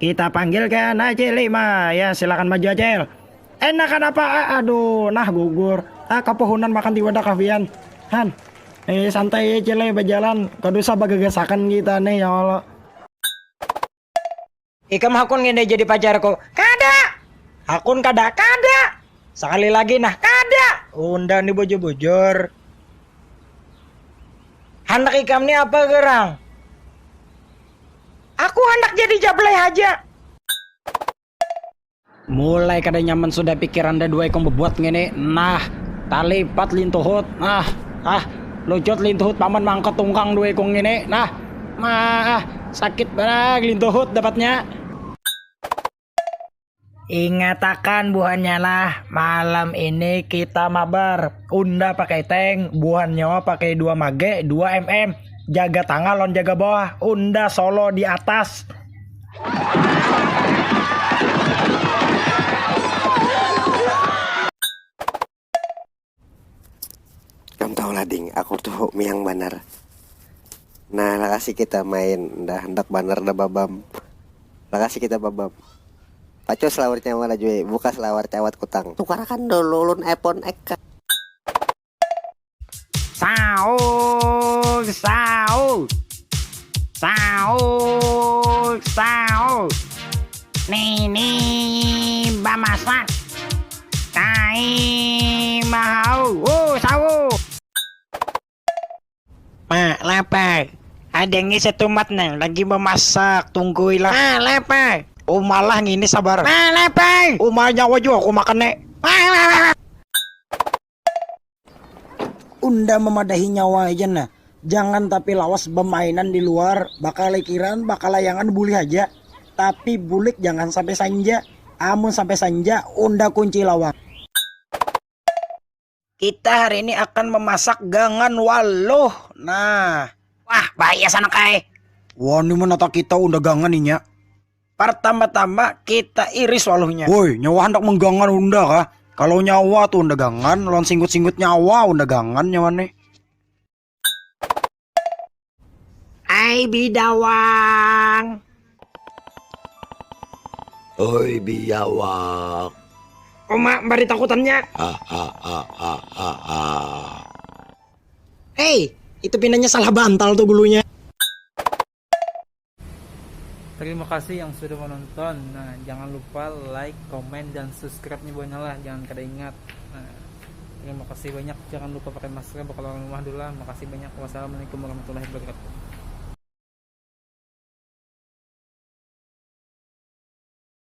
Kita panggilkan AC5. Ya, silakan maju Acel. Enakan apa? Aduh, nah gugur. Kepohonan makan di wadah kafian. Han, santai aja lah berjalan. Kadusa bagagasakan kita nih ya Allah. Ikam hakun ngene jadi pacarku. Kada. Hakun kada. Sekali lagi nah kada. Undang di bojor-bojor. Hendak ikam nih apa gerang? Aku hendak jadi jablay aja. Mulai kada nyaman sudah pikiran anda dua ikam berbuat ngene. Nah, tali pat lintuhut. Nah, lucut lintuhut paman mangkat tungkang dua ikong ngene. Nah, sakit banget lintuhut dapatnya. Ingatakan buahnya lah, malam ini kita mabar. Unda pakai tank, buah nyawa pakai 2 mage, 2 mm. Jaga tangga lon jaga bawah, unda solo di atas. Kamu tahu lah ding, aku tuh miang banar. Nah, lakasi kita main, dah hendak banar dah babam. Lakasi kita babam. Paco selawar nyawa lah jual, buka selawar cawat kutang. Tukarakan dulu lun iPhone X. Saul. Nih, bamasak. Kai mau. Saul. Pak, lapar. Ada yang satu mat nang lagi memasak, tungguilah. Lapar. Malah ngini sabar. Lapar. Nyawa juga aku makan nek. Unda memadahi nyawa aja nah. Jangan tapi lawas permainan di luar. Bakal likiran, bakal layangan bulih aja. Tapi bulik jangan sampai sanja. Amun sampai sanja, unda kunci lawang. Kita hari ini akan memasak gangan waloh. Nah. Wah, bahaya sana kai. Wah, ini menata kita unda gangan inya. Pertama-tama kita iris walohnya. Woi, nyawa hendak menggangan unda kah? Kalau nyawa tuh unda gangan, lon singgut-singgut nyawa unda gangan nyawa nih. Hai bidawang. Oi biawak. Oma bari takutannya. Hei, itu pinanya salah bantal tuh bulunya. Terima kasih yang sudah menonton. Nah, jangan lupa like, komen, dan subscribe nih buahnya lah. Jangan kada ingat. Nah, terima kasih banyak. Jangan lupa pakai masker. Bakal rumah dulu lah. Makasih banyak. Wassalamualaikum warahmatullahi wabarakatuh.